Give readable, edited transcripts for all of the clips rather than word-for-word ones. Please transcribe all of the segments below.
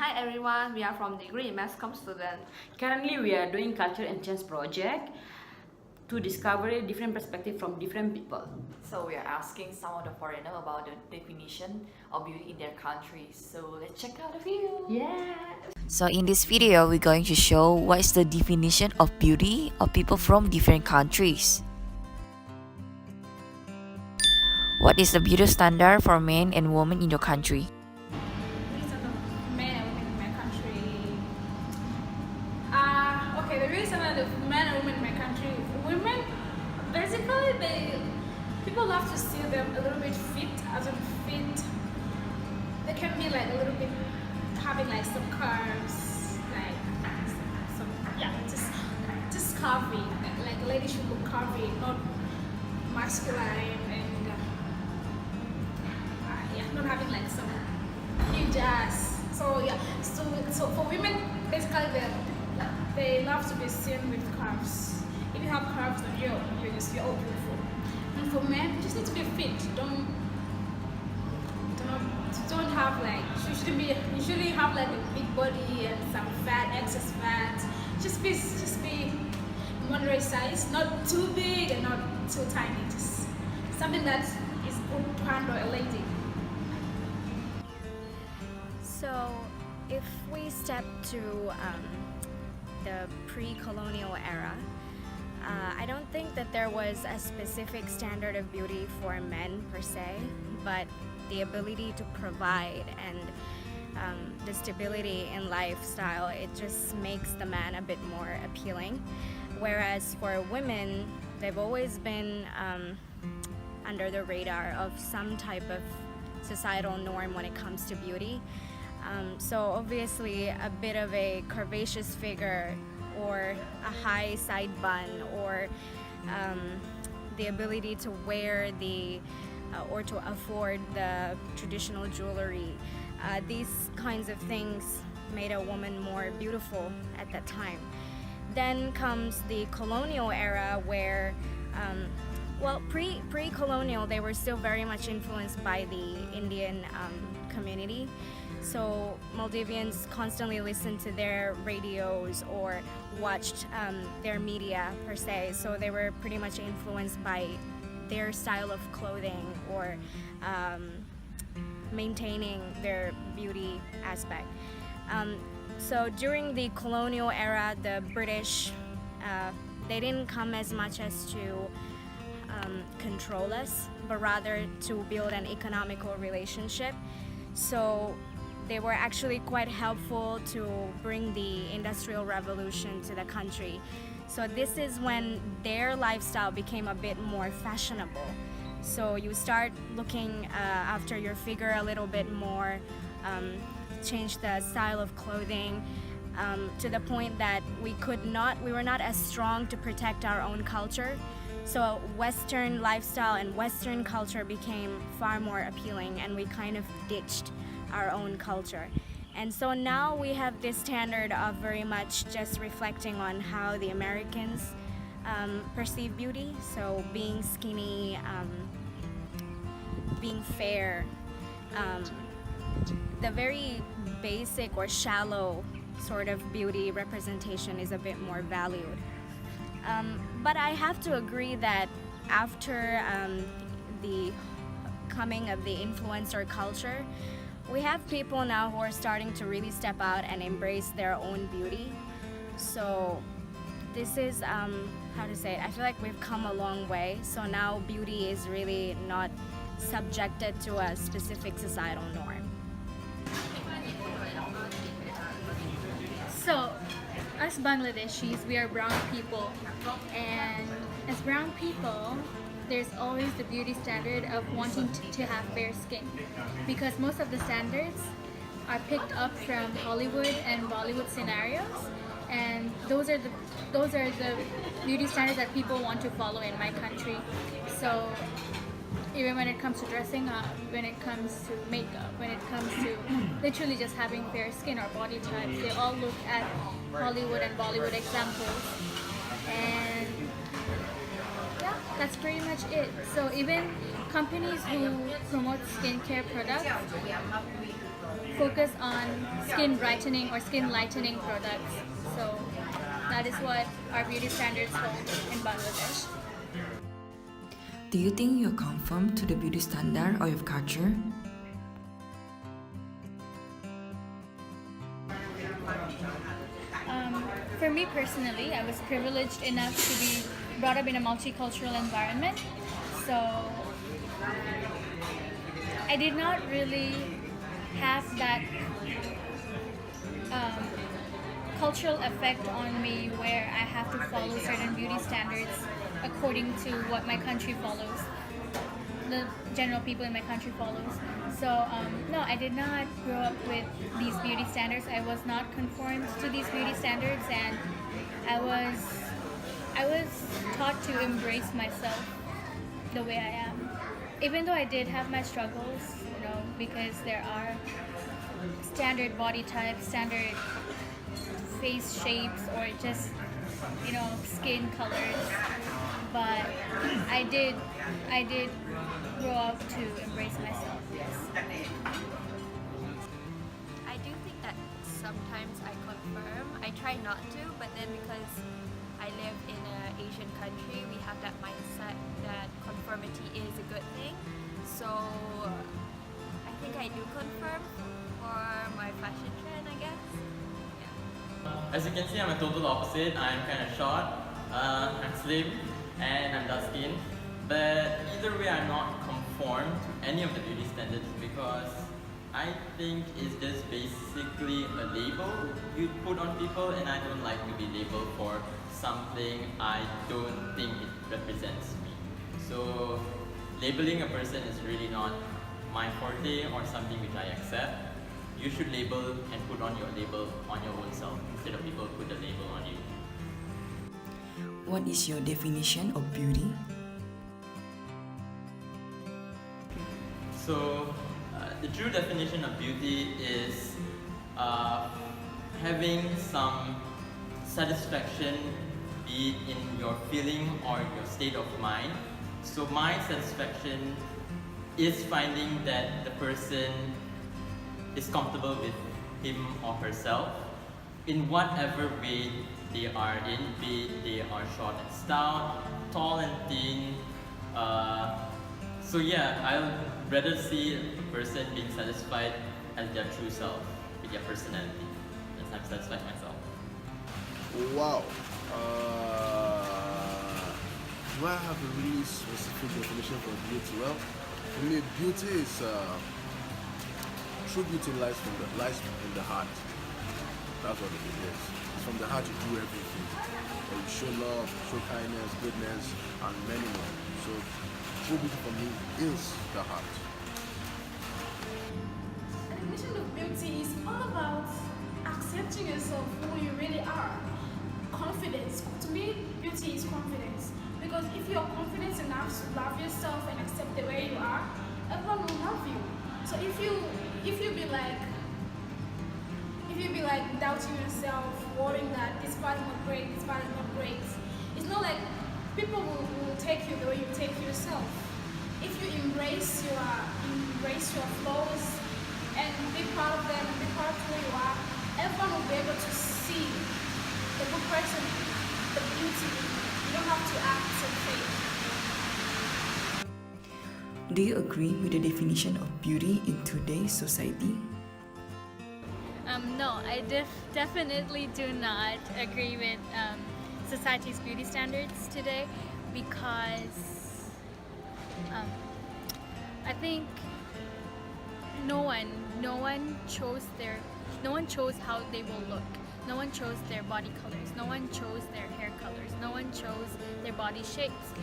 Hi everyone, we are from degree Mass Comm student. Currently, we are doing culture and change project to discover different perspective from different people. So we are asking some of the foreigners about the definition of beauty in their countries. So let's check out the video. Yeah. So in this video, we're going to show what is the definition of beauty of people from different countries. What is the beauty standard for men and women in your country? Men and women in my country. Okay, the reason that the men and women in my country, women, basically people love to see them a little bit fit, as in fit. They can be like a little bit having like some curves, like some just curvy. Like a lady should look curvy, not masculine, and not having like some huge ass. So yeah, so for women, basically they love to be seen with curves. If you have curves, then you're all beautiful. And for men, you just need to be fit. Don't have like you shouldn't have like a big body and some fat, excess fat. Just be moderate size, not too big and not too tiny. Just something that is good to handle a lady. So, if we step to the pre-colonial era, I don't think that there was a specific standard of beauty for men per se, but the ability to provide and the stability in lifestyle, it just makes the man a bit more appealing. Whereas for women, they've always been under the radar of some type of societal norm when it comes to beauty. So obviously a bit of a curvaceous figure or a high side bun or the ability to wear or to afford the traditional jewelry. These kinds of things made a woman more beautiful at that time. Then comes the colonial era where pre-colonial, they were still very much influenced by the Indian community. So Maldivians constantly listened to their radios or watched their media per se. So they were pretty much influenced by their style of clothing or maintaining their beauty aspect. So during the colonial era, the British, they didn't come as much as to control us, but rather to build an economical relationship. So they were actually quite helpful to bring the Industrial Revolution to the country. So this is when their lifestyle became a bit more fashionable. So you start looking after your figure a little bit more, change the style of clothing to the point that we were not as strong to protect our own culture. So Western lifestyle and Western culture became far more appealing, and we kind of ditched our own culture. And so now we have this standard of very much just reflecting on how the Americans perceive beauty. So being skinny, being fair, the very basic or shallow sort of beauty representation is a bit more valued. But I have to agree that after the coming of the influencer culture, we have people now who are starting to really step out and embrace their own beauty. So this is, how to say it, I feel like we've come a long way. So now beauty is really not subjected to a specific societal norm. So, as Bangladeshis, we are brown people, and as brown people, there's always the beauty standard of wanting to have fair skin, because most of the standards are picked up from Hollywood and Bollywood scenarios, and those are the beauty standards that people want to follow in my country. So even when it comes to dressing up, when it comes to makeup, when it comes to literally just having fair skin or body types, they all look at Hollywood and Bollywood examples. And yeah. That's pretty much it. So even companies who promote skincare products focus on skin brightening or skin lightening products. So that is what our beauty standards hold in Bangladesh. Do you think you conform to the beauty standard of your culture? For me personally, I was privileged enough to be brought up in a multicultural environment. So I did not really have that cultural effect on me where I have to follow certain beauty standards according to what my country follows, the general people in my country follows. So no, I did not grow up with these beauty standards. I was not conformed to these beauty standards, and I was taught to embrace myself the way I am. Even though I did have my struggles, because there are standard body types, standard face shapes, or just skin colors. But I did grow up to embrace myself. Yes. I do think that sometimes I conform. I try not to, but then because I live in an Asian country, we have that mindset that conformity is a good thing. So I think I do conform for my fashion trend, I guess. Yeah. As you can see, I'm a total opposite. I'm kind of short, I'm slim, and I'm dark skinned. But either way, I'm not conformed to any of the beauty standards because I think it's just basically a label you put on people, and I don't like to be labeled for something I don't think it represents me. So labeling a person is really not my forte or something which I accept. You should label and put on your label on your own self instead of people put the label on you. What is your definition of beauty? So, the true definition of beauty is having some satisfaction, be it in your feeling or your state of mind. So, my satisfaction is finding that the person is comfortable with him or herself in whatever way they are in, be it they are short and stout, tall and thin. So yeah, I'll rather see a person being satisfied as their true self with their personality, as I'm satisfied myself. Wow. Do I have a really specific definition for beauty? Well, for me, beauty is true beauty lies in the heart. That's what it is. It's from the heart you do everything. And you show love, show kindness, goodness, and many more. So true beauty for me is the heart. The definition of beauty is all about accepting yourself who you really are. Confidence. To me, beauty is confidence. Because if you're confident enough to love yourself and accept the way you are, everyone will love you. So if you be like doubting yourself, worrying that this part is not great, this part is not great, it's not like people will take you the way you take yourself. If you embrace your flaws and be proud of them and be proud of who you are, everyone will be able to see the good person, the beauty. You don't have to act so fake. Do you agree with the definition of beauty in today's society? No, I definitely do not agree with society's beauty standards today because I think no one chose how they will look. No one chose their body colors. No one chose their hair colors. No one chose their body shapes.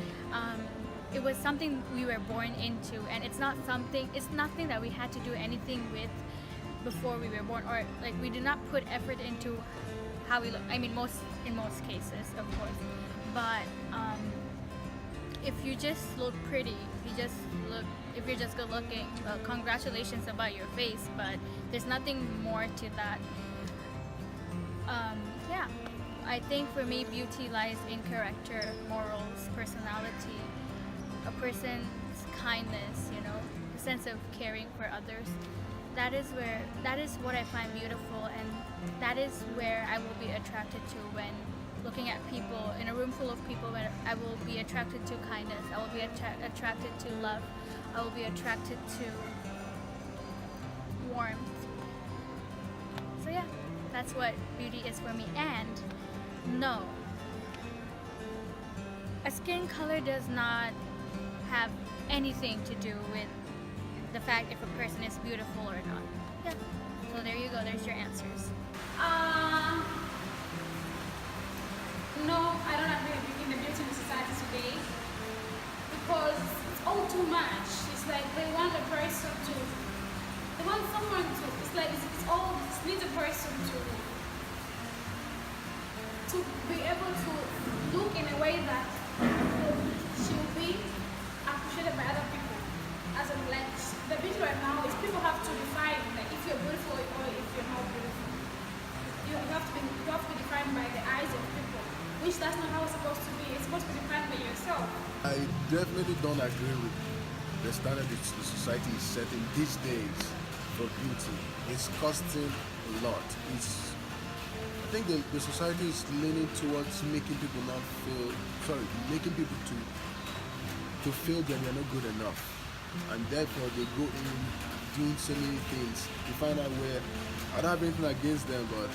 It was something we were born into, and it's nothing that we had to do anything with before we were born, or like we did not put effort into how we look. I mean, in most cases, of course. But if you just look pretty, if you're just good looking, well, congratulations about your face. But there's nothing more to that. Yeah, I think for me, beauty lies in character, morals, personality, a person's kindness, you know, a sense of caring for others. That is what I find beautiful, and that is where I will be attracted to when looking at people in a room full of people. Where I will be attracted to kindness, I will be attracted to love, I will be attracted to warmth. So yeah, that's what beauty is for me. And no, a skin color does not have anything to do with the fact if a person is beautiful or not. Yeah. So there you go, there's your answers. No, I don't agree with the beauty in society today because it's all too much. It's like they want a person to, they want someone to, it's like it's needs a person to be able to look in a way that she will be appreciated by other people. As in, like, the beauty right now is people have to define like if you're beautiful or if you're not beautiful. You have to be defined by the eyes of people, which that's not how it's supposed to be. It's supposed to be defined by yourself. I definitely don't agree with the standard that the society is setting these days for beauty. It's costing a lot. I think the society is leaning towards making people making people to feel that they're not good enough, and therefore they go in doing so many things. You find out where, I don't have anything against them, but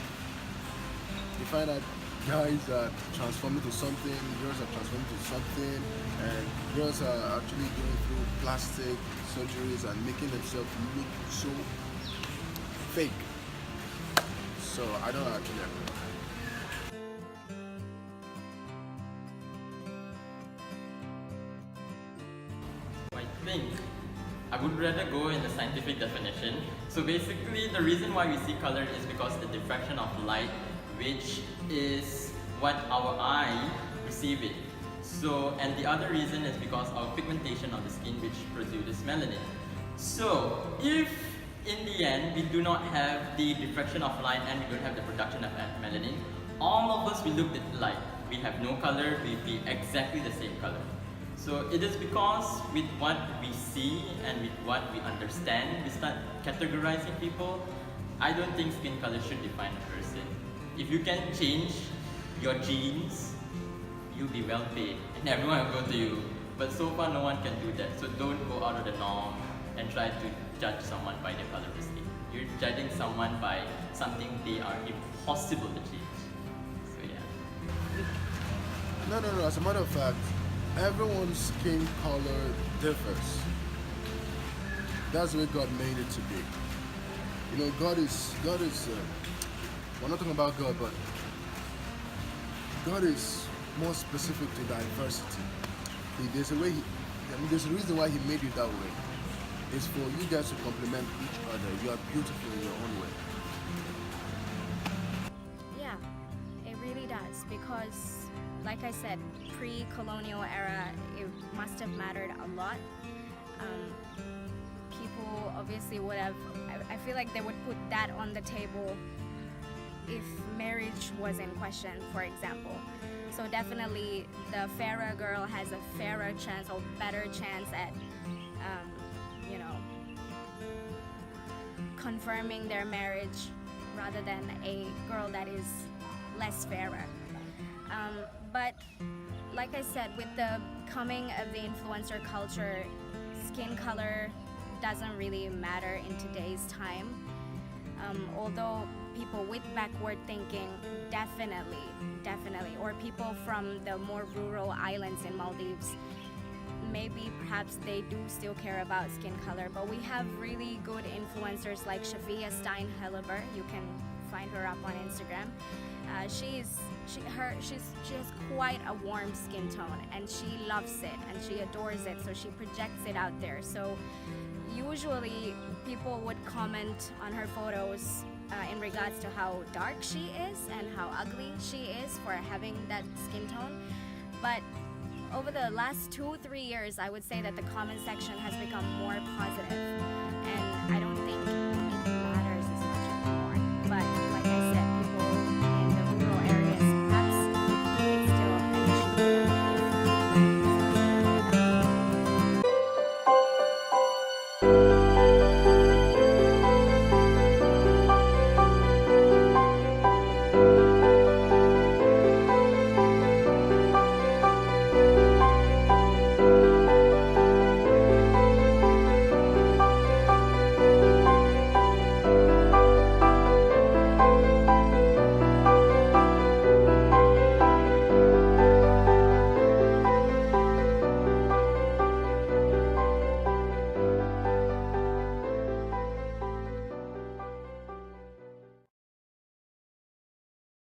you find out guys are transforming to something, girls are transforming to something, and girls are actually going through plastic surgeries and making themselves look so fake. So I don't actually agree. I think I would rather go in the scientific definition. So basically, the reason why we see color is because the diffraction of light, which is what our eye receive it. So, and the other reason is because of pigmentation of the skin, which produces melanin. So, if in the end we do not have the diffraction of light and we don't have the production of melanin, all of us will look alike. We have no color, we be exactly the same color. So it is because with what we see and with what we understand, we start categorizing people. I don't think skin color should define a person. If you can change your genes, you'll be well paid and everyone will go to you. But so far no one can do that. So don't go out of the norm and try to judge someone by their color of skin. You're judging someone by something they are impossible to change. So yeah. No. As a matter of fact, everyone's skin color differs. That's the way God made it to be. You know, God is. We're not talking about God, but God is more specific to diversity. There's a reason why He made you that way. It's for you guys to complement each other. You are beautiful in your own way. Yeah, it really does, because like I said, pre-colonial era, it must have mattered a lot. People obviously would have, I feel like they would put that on the table if marriage was in question, for example. So definitely the fairer girl has a fairer chance or better chance at confirming their marriage rather than a girl that is less fairer. But like I said, with the coming of the influencer culture, skin color doesn't really matter in today's time. Although people with backward thinking definitely, or people from the more rural islands in Maldives, maybe perhaps they do still care about skin color, but we have really good influencers like Shafia Stein-Helleber. You can find her up on Instagram. She has quite a warm skin tone, and she loves it and she adores it, so she projects it out there. So usually people would comment on her photos in regards to how dark she is and how ugly she is for having that skin tone. But over the last 2-3 years, I would say that the comment section has become more positive.